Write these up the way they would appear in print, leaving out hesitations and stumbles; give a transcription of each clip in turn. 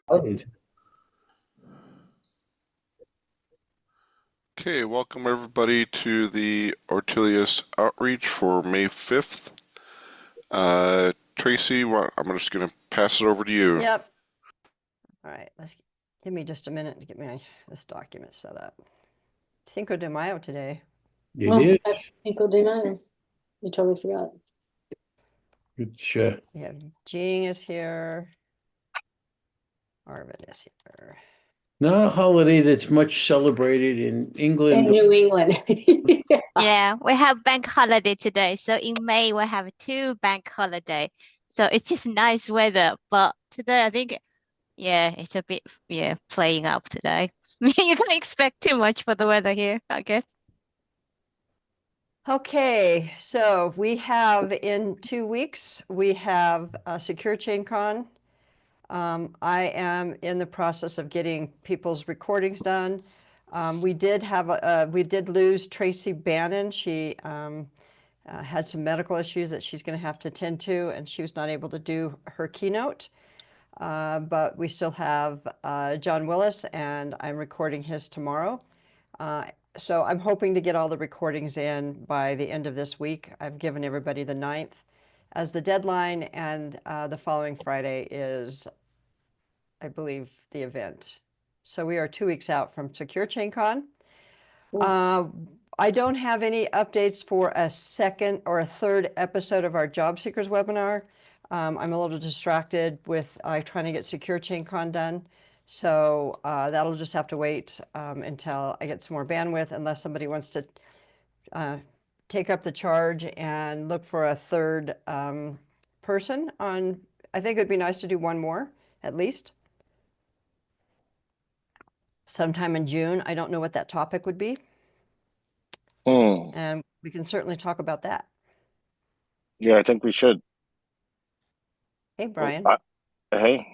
Right. Okay, welcome everybody to the Ortelius Outreach for May 5th. Tracy, I'm just going to pass it over to you. Yep. All right, give me just a minute to get this document set up. Cinco de Mayo today. It Oh, is. Cinco de Mayo. You totally forgot. It's We have Jing is here. Arvid is here. not a holiday that's much celebrated in In England. New England. Yeah, we have bank holiday today. So in May we have two bank holiday. So it's just nice weather. But today I think it's a bit playing up today. You can't expect too much for the weather here, I guess. Okay, so we have in 2 weeks, we have SecureChainCon. I am in the process of getting people's recordings done. We did lose Tracy Bannon. She had some medical issues that she's going to have to attend to, and she was not able to do her keynote. But we still have John Willis, and I'm recording his tomorrow. So I'm hoping to get all the recordings in by the end of this week. I've given everybody the 9th as the deadline, and the following Friday is, I believe, the event. So we are 2 weeks out from SecureChainCon. I don't have any updates for a second or a third episode of our Job Seekers webinar. I'm a little distracted with trying to get SecureChainCon done. So that'll just have to wait until I get some more bandwidth, unless somebody wants to take up the charge and look for a third person on. I think it'd be nice to do one more, at least. Sometime in June. I don't know what that topic would be. And we can certainly talk about that. Yeah, I think we should. Hey, Brian. Hey.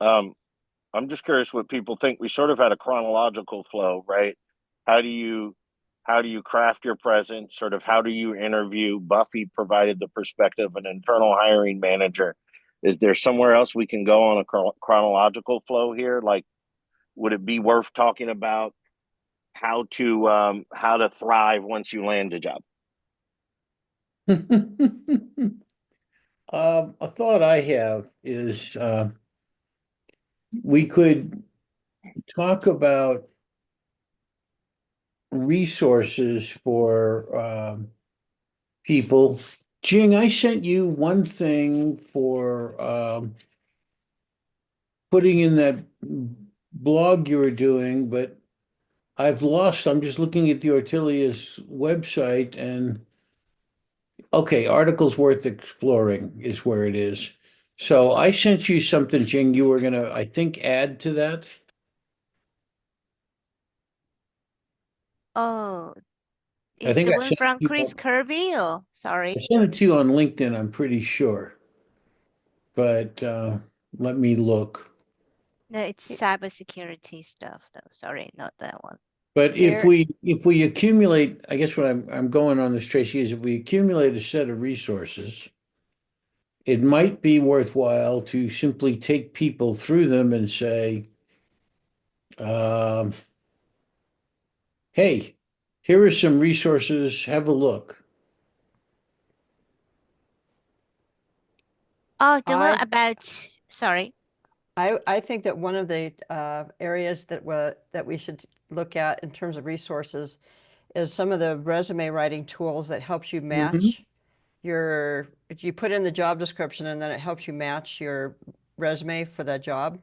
I'm just curious what people think. We sort of had a chronological flow, right? How do you craft your presence? Sort of how do you interview? Buffy provided the perspective of an internal hiring manager. Is there somewhere else we can go on a chronological flow here? Like, would it be worth talking about how to thrive once you land a job? A thought I have is we could talk about resources for people. Jing, I sent you one thing for putting in that blog you were doing, but I'm just looking at the Ortelius website and okay, articles worth exploring is where it is. So I sent you something, Jing, you were gonna, I think, add to that. Oh, I is think the I one sent from you, Chris Kirby? Oh, I sorry. sent it to you on LinkedIn, I'm pretty sure. But let me look. No, it's cybersecurity stuff though. Sorry, not that one. But Here, if we accumulate, I guess what I'm going on this, Tracy, is if we accumulate a set of resources, it might be worthwhile to simply take people through them and say, um, hey, here are some resources, have a look. Oh, the one I about, sorry. I think that one of the areas that we should look at in terms of resources is some of the resume writing tools that helps you Mhm. match you put in the job description, and then it helps you match your resume for that job,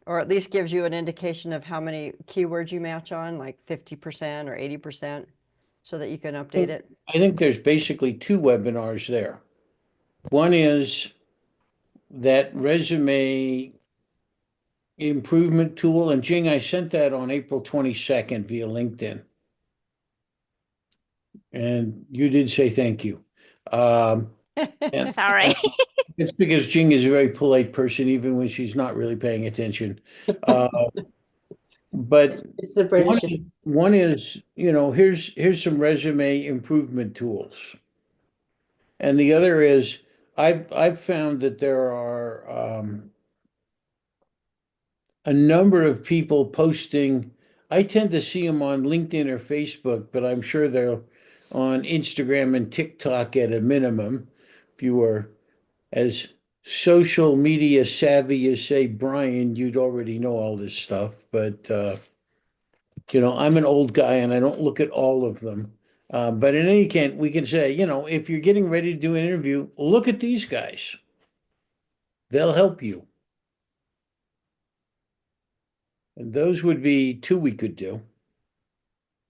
or at least gives you an indication of how many keywords you match on, like 50% or 80%, so that you can update it. I think there's basically two webinars there. One is that resume improvement tool, and Jing, I sent that on April 22nd via LinkedIn. And you did say thank you. And Sorry. it's because Jing is a very polite person, even when she's not really paying attention. Uh, but It's the British. one is, here's some resume improvement tools. And the other is I've found that there are a number of people posting. I tend to see them on LinkedIn or Facebook, but I'm sure they're on Instagram and TikTok at a minimum. If you were as social media savvy as, say, Brian, you'd already know all this stuff. But I'm an old guy and I don't look at all of them. But in any case, we can say, if you're getting ready to do an interview, look at these guys. They'll help you. And those would be two we could do.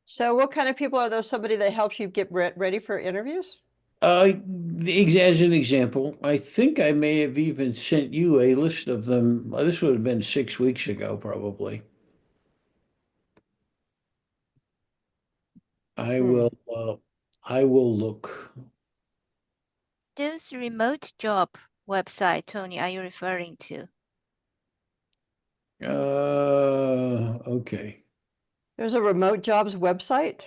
So what kind of people are those? Somebody that helps you get ready for interviews? As an example, I think I may have even sent you a list of them. This would have been 6 weeks ago, probably. I Hmm. will, I will look. Those remote job website, Tony, are you referring to? Okay. There's a remote jobs website.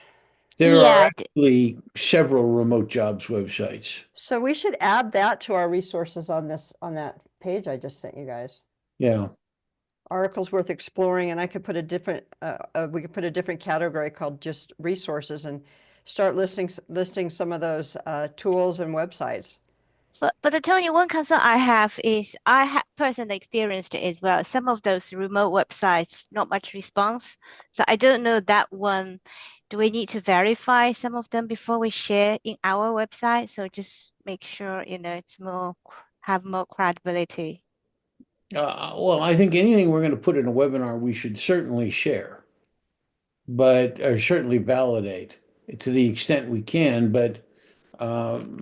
There are Yeah, actually several remote jobs websites. So we should add that to our resources on that page I just sent you guys. Yeah. Articles worth exploring, and I could put a different, we could put a different category called just resources and start listing some of those tools and websites. But Tony, one concern I have is I have personally experienced it as well. Some of those remote websites, not much response. So I don't know that one. Do we need to verify some of them before we share in our website? So just make sure, it's have more credibility. Well, I think anything we're going to put in a webinar, we should certainly share, but or certainly validate to the extent we can. But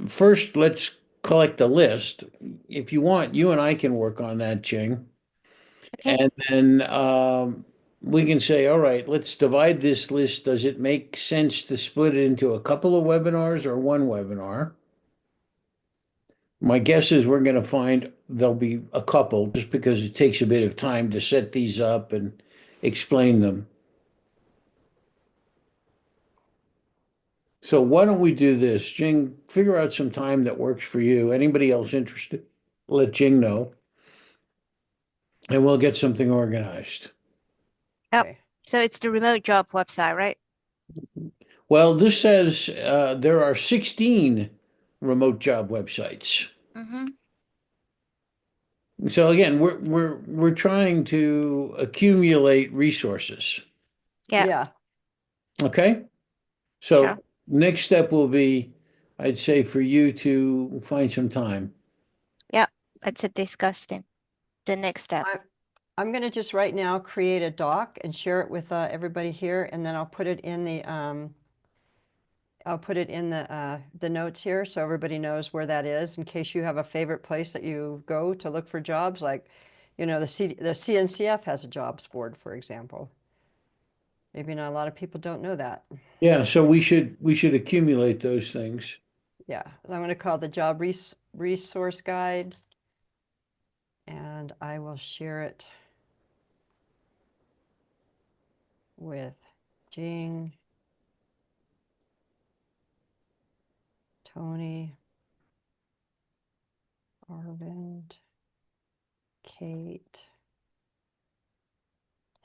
first, let's collect a list. If you want, you and I can work on that, Ching. Okay. And then we can say, all right, let's divide this list. Does it make sense to split it into a couple of webinars or one webinar? My guess is we're going to find there'll be a couple just because it takes a bit of time to set these up and explain them. So why don't we do this? Jing, figure out some time that works for you. Anybody else interested? Let Jing know. And we'll get something organized. Yep. Okay. So it's the remote job website, right? Well, this says there are 16 remote job websites. Mm-hmm. So again, we're trying to accumulate resources. Yeah, Yeah. Okay? So sure. next step will be, I'd say for you to find some time. Yep. That's a disgusting. The next step. I'm going to just right now create a doc and share it with everybody here, and then I'll put it in the notes here so everybody knows where that is in case you have a favorite place that you go to look for jobs. Like, the CNCF has a jobs board, for example. Maybe not a lot of people don't know that. Yeah, so we should accumulate those things. Yeah, I'm going to call it the job resource guide, and I will share it with Jing, Tony, Arvind, Kate,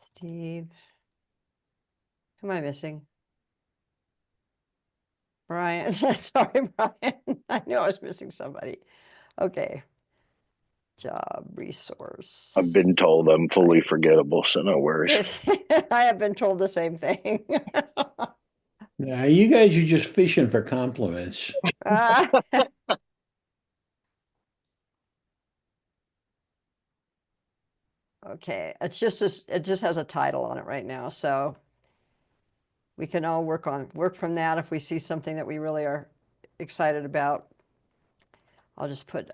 Steve. Who am I missing? Brian. Sorry, Brian. I knew I was missing somebody. Okay. Job resource. I've been told I'm fully forgettable, so no worries. I have been told the same thing. Now, you guys are just fishing for compliments. Okay, it just has a title on it right now, so we can all work from that if we see something that we really are excited about. I'll just put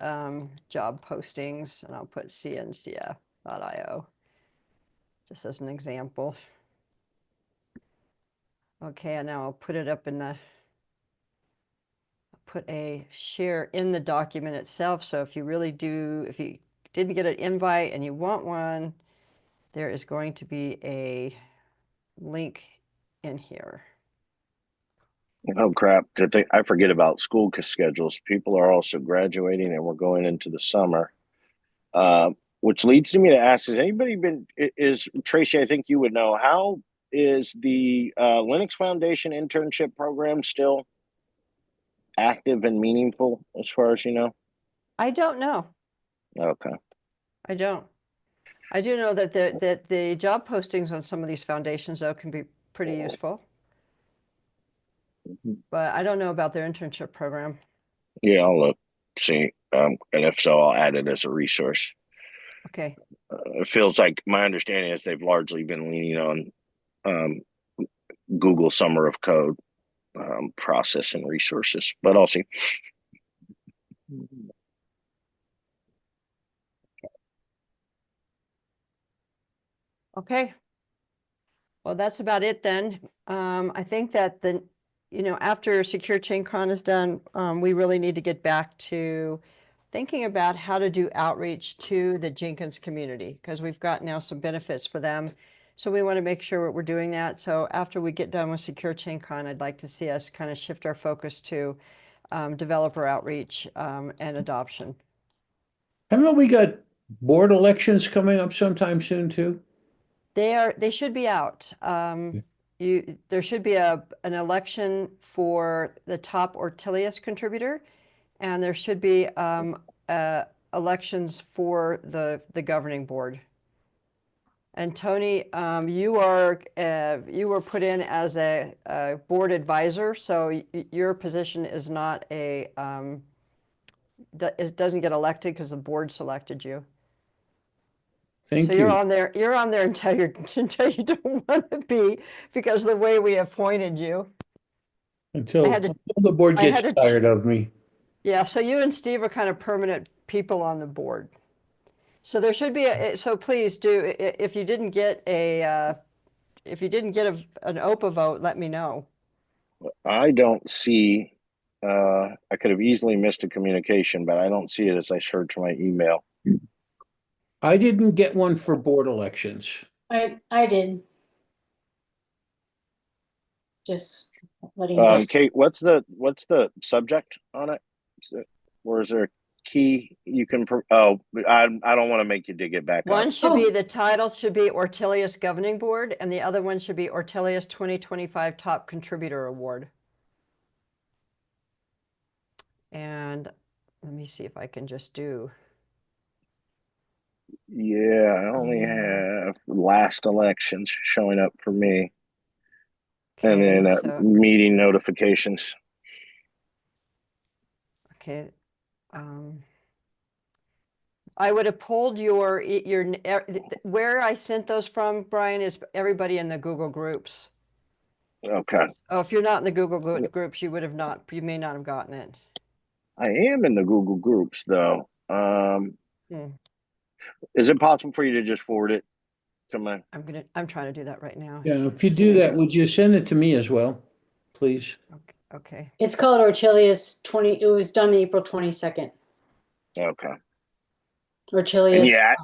job postings and I'll put cncf.io just as an example. Okay, and now I'll put it up put a share in the document itself. So if you didn't get an invite and you want one, there is going to be a link in here. Oh crap! I forget about school schedules. People are also graduating, and we're going into the summer. which leads to me to ask: has anybody been? Is Tracy? I think you would know. How is the Linux Foundation internship program still active and meaningful, as far as you know? I don't know. Okay. I don't. I do know that the job postings on some of these foundations, though, can be pretty useful. But I don't know about their internship program. Yeah, I'll look, see, and if so, I'll add it as a resource. Okay. It feels like my understanding is they've largely been leaning on Google Summer of Code process and resources, but I'll see. Okay. Well, that's about it then. I think that after SecureChainCon is done, we really need to get back to thinking about how to do outreach to the Jenkins community, because we've got now some benefits for them. So we want to make sure that we're doing that. So after we get done with SecureChainCon, I'd like to see us kind of shift our focus to developer outreach and adoption. Haven't we got board elections coming up sometime soon too? They should be out. There should be an election for the top Ortelius contributor, and there should be elections for the governing board. And Tony, you were put in as a board advisor, so your position is not it doesn't get elected because the board selected you. Thank So you. you're on there until you don't want to be, because the way we appointed you. Until had to- the board I had gets to- tired of me. Yeah, so you and Steve are kind of permanent people on the board. So there should be so please do, if you didn't get an OPA vote, let me know. I don't see. I could have easily missed a communication, but I don't see it as I search my email. I didn't get one for board elections. I did. Just letting you know. Kate, what's the subject on it? Or is there a key you can? Oh, I don't want to make you dig it back One up. should be, the title should be Ortelius Governing Board, and the other one should be Ortelius 2025 Top Contributor Award. And let me see if I can just do. Yeah, I only have last elections showing up for me, and Okay, then so meeting notifications. okay, I would have pulled your where I sent those from, Brian, is everybody in the Google groups. Okay, Oh, if you're not in the Google groups, you may not have gotten it. I am in the Google groups though. Hmm. Is it possible for you to just forward it to my? I'm trying to do that right now. Yeah, if you do that, would you send it to me as well, please? Okay. It's called Ortelius 20. It was done April 22nd. Okay. Ortelius. And yeah.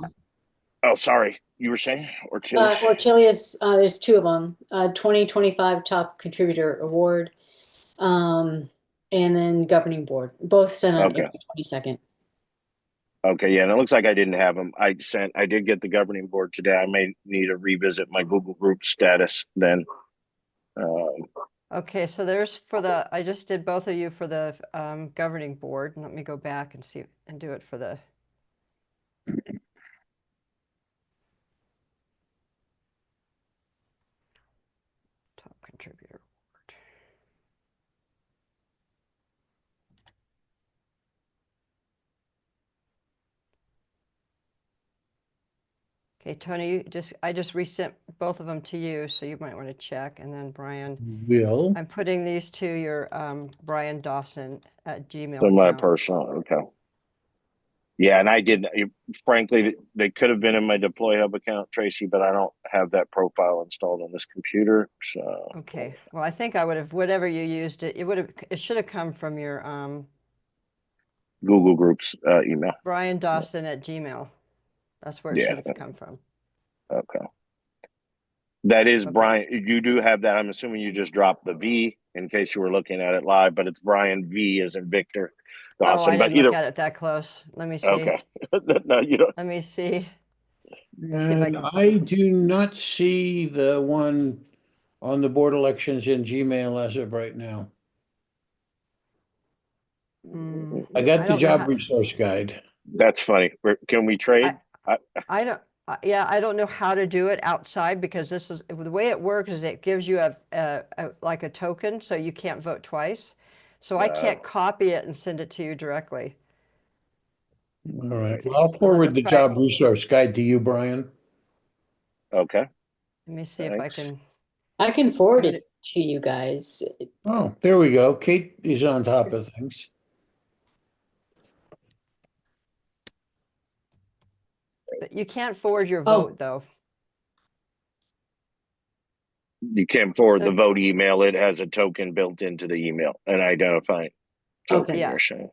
Oh, sorry. You were saying Ortelius? Ortelius. There's two of them. 2025 Top Contributor Award, and then Governing Board. Both sent on Okay. April 22nd. Okay, yeah, and it looks like I didn't have them. I did get the governing board today. I may need to revisit my Google group status then. Okay, so there's I just did both of you for the governing board. Let me go back and see and do it for the. Top contributor award. Okay, Tony, I just resent both of them to you, so you might want to check. And then Brian, Will. I'm putting these to your Brian Dawson at Gmail So my account. personal, okay. Yeah, and I did. Frankly, they could have been in my Deploy Hub account, Tracy, but I don't have that profile installed on this computer. So okay, well, I think I would have, whatever you used it should have come from your Google Groups email. Brian Dawson at Gmail. That's where it Yeah. should have come from. Okay. That is Okay. Brian. You do have that. I'm assuming you just dropped the V in case you were looking at it live, but it's Brian V as in Victor Oh, I Awesome. But didn't either, look at it that close. Let me see. okay. No, you don't. Let me see. me see if I And can I find- do not see the one on the board elections in Gmail as of right now. I got the don't know job how, resource guide. That's funny. Can we trade? I don't, yeah, I don't know how to do it outside because this is, the way it works is it gives you like a token, so you can't vote twice. So I can't copy it and send it to you directly. All right. Okay, Well, I'll so let forward me the try- job resource guide to you, Brian. Okay. Let me see if I Thanks. can. I can forward Got it to you guys. Oh, there we go. Kate is on top of things. But you can't forward your Oh. vote though. You can forward So- the vote email. It has a token built into the email, an identifying token. Okay. Yeah. You're saying.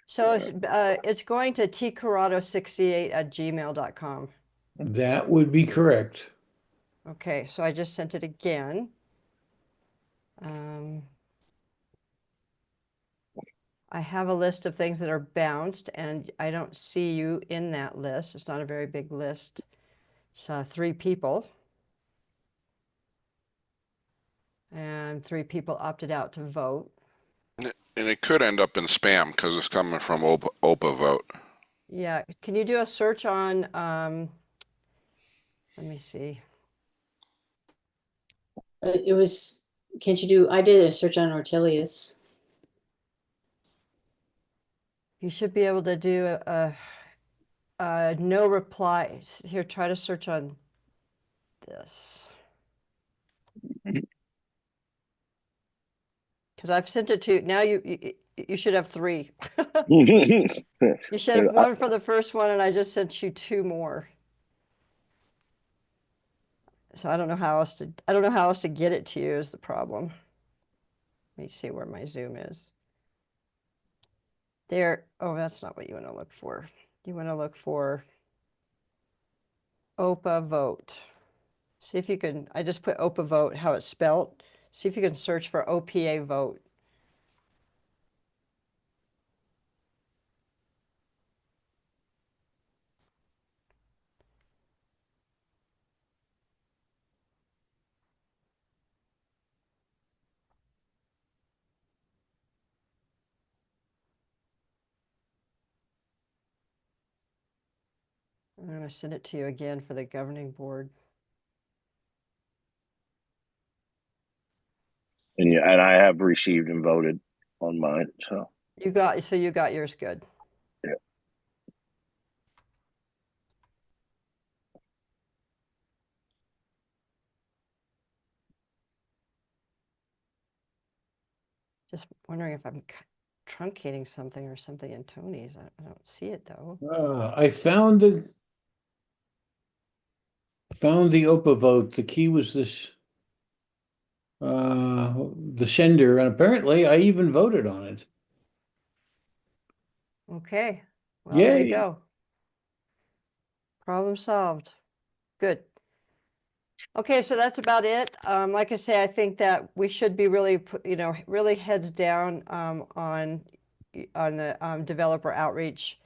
So it's going to tcorrado68@gmail.com. That would be correct. Okay, so I just sent it again. I have a list of things that are bounced, and I don't see you in that list. It's not a very big list. It's 3 people. And 3 people opted out to vote. And it could end up in spam because it's coming from OPA vote. Yeah, can you do a search on, let me see. It was, can't you do, I did a search on Ortelius. You should be able to do a no replies. Here, try to search on this. Because I've sent it to, now you should have 3. You should have 1 for the first one, and I just sent you 2 more. So I don't know how else to get it to you is the problem. Let me see where my Zoom is. There, oh, that's not what you want to look for. You want to look for OPA vote. See if you can, I just put OPA vote, how it's spelt. See if you can search for OPA vote. I'm going to send it to you again for the governing board. And I have received and voted on mine. So You got yours good. yeah. Just wondering if I'm truncating something or something in Tony's. I don't see it though. I found the OPA vote. The key was this, the sender, and apparently I even voted on it. Okay, well, there you Yay. go. Problem solved. Good. Okay, so that's about it. Like I say, I think that we should be really, really heads down on the developer outreach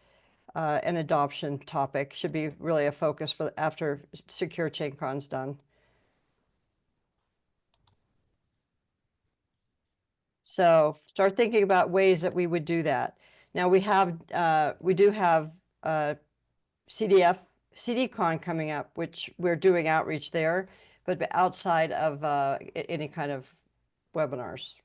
and adoption topic. Should be really a focus for after SecureChainCon's done. So start thinking about ways that we would do that. Now we do have CDCon coming up, which we're doing outreach there, but outside of any kind of webinars.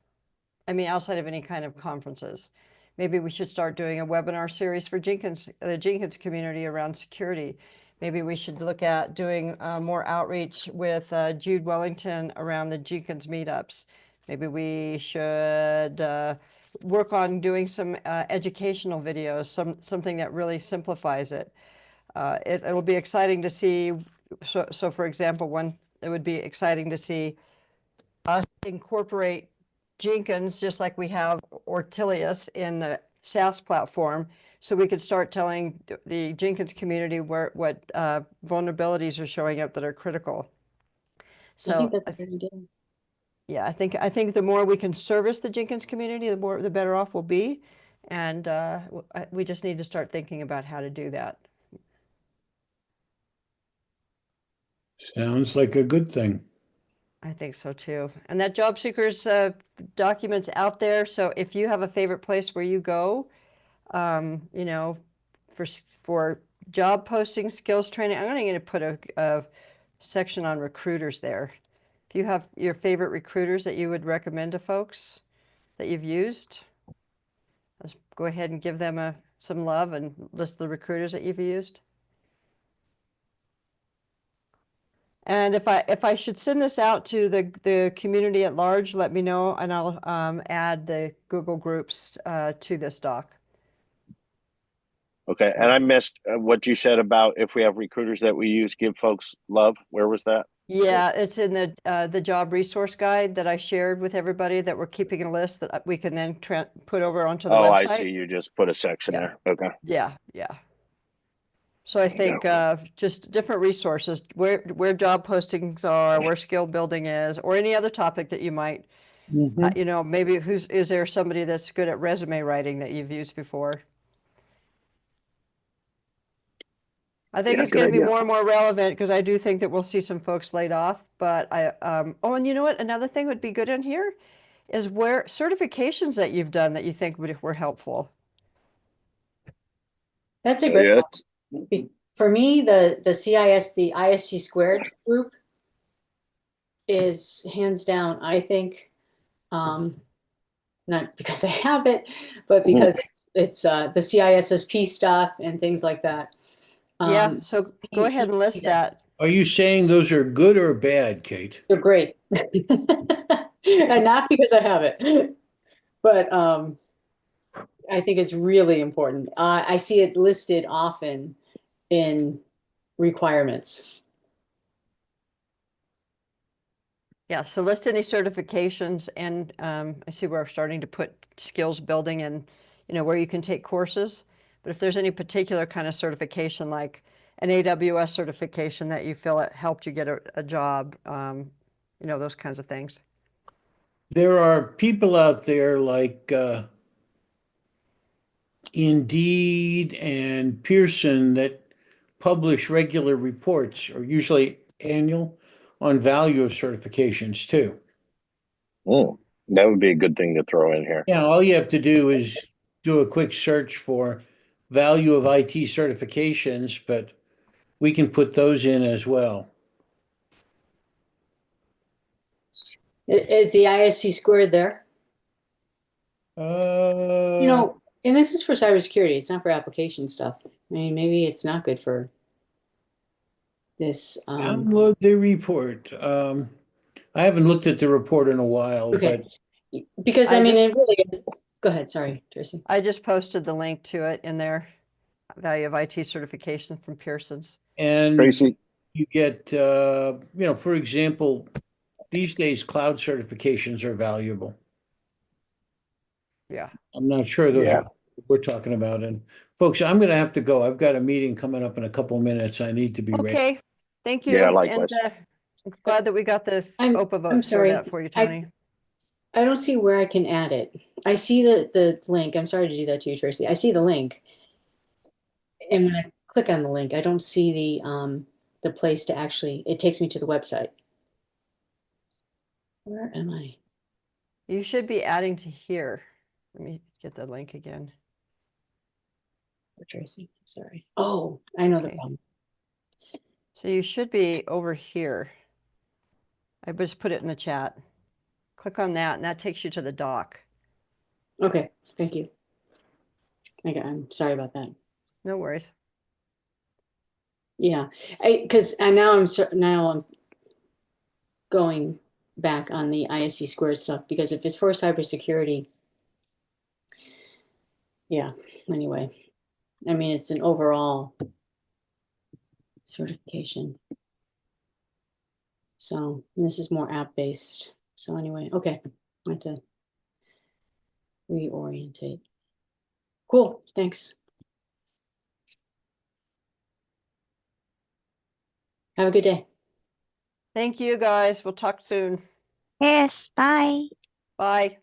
I mean, outside of any kind of conferences. Maybe we should start doing a webinar series for the Jenkins community around security. Maybe we should look at doing more outreach with Jude Wellington around the Jenkins meetups. Maybe we should work on doing some educational videos, something that really simplifies it. It'll be exciting to see. So for example, it would be exciting to see us incorporate Jenkins, just like we have Ortelius in the SaaS platform, so we could start telling the Jenkins community what vulnerabilities are showing up that are critical. I think So that's a good idea. yeah, I think the more we can service the Jenkins community, the better off we'll be. And we just need to start thinking about how to do that. Sounds like a good thing. I think so too. And that job seekers document's out there. So if you have a favorite place where you go, you know, for job posting, skills training, I'm going to put a section on recruiters there. If you have your favorite recruiters that you would recommend to folks that you've used, let's go ahead and give them some love and list the recruiters that you've used. And if I should send this out to the community at large, let me know, and I'll add the Google Groups to this doc. Okay, and I missed what you said about if we have recruiters that we use, give folks love. Where was that? Yeah, it's in the job resource guide that I shared with everybody, that we're keeping a list that we can then put over onto the Oh, website. I see. You just put a section Yeah. there. Okay. Yeah, yeah. So I think just different resources, where job postings are, where skill building is, or any other topic that you might, Mhm. you know, maybe is there somebody that's good at resume writing that you've used before? I think Yeah, it's good going to be idea. more and more relevant, because I do think that we'll see some folks laid off. But oh, and you know what? Another thing would be good in here is where certifications that you've done that you think were helpful. That's a great Yeah, one. For me, the CIS, the ISC squared group is hands down, I think, not because I have it, but because it's the CISSP stuff and things like that. Yeah, so go ahead and list that. Are you saying those are good or bad, Kate? They're great. And not because I have it, but I think it's really important. I see it listed often in requirements. Yeah, so list any certifications, and I see we're starting to put skills building and, you know, where you can take courses. But if there's any particular kind of certification, like an AWS certification that you feel it helped you get a job, you know, those kinds of things. There are people out there like Indeed and Pearson that publish regular reports, or usually annual, on value of certifications too. that would be a good thing to throw in here. Yeah, all you have to do is do a quick search for value of IT certifications, but we can put those in as well. Is the ISC squared there? You Uh, know, and this is for cybersecurity. It's not for application stuff. I mean, maybe it's not good for this. download the report. I haven't looked at the report in a while, Okay. but Because I I mean, just- it really is. Go ahead. Sorry, Tracy. I just posted the link to it in there, value of IT certification from Pearson's. and Tracy, you get you know, for example, these days cloud certifications are valuable. Yeah. I'm not sure those Yeah. are what we're talking about. And folks, I'm going to have to go. I've got a meeting coming up in a couple of minutes. I need to be ready. Okay, thank you. Yeah, And likewise. I'm glad that we got the I'm OPA vote sorted sorry. out for you, Tony. I don't see where I can add it. I see the link. I'm sorry to do that to you, Tracy. I see the link. And when I click on the link, I don't see the place to actually, it takes me to the website. Where am I? You should be adding to here. Let me get the link again. Tracy, I'm sorry. Oh, I know the Okay. problem. So you should be over here. I just put it in the chat. Click on that, and that takes you to the doc. Okay, thank you. Okay, I'm sorry about that. No worries. Yeah, because now I'm going back on the ISC squared stuff, because if it's for cybersecurity, yeah. Anyway, I mean, it's an overall certification. So this is more app based. So anyway, okay, I have to reorientate. Cool, thanks. Have a good day. Thank you, guys. We'll talk soon. Yes, bye. Bye.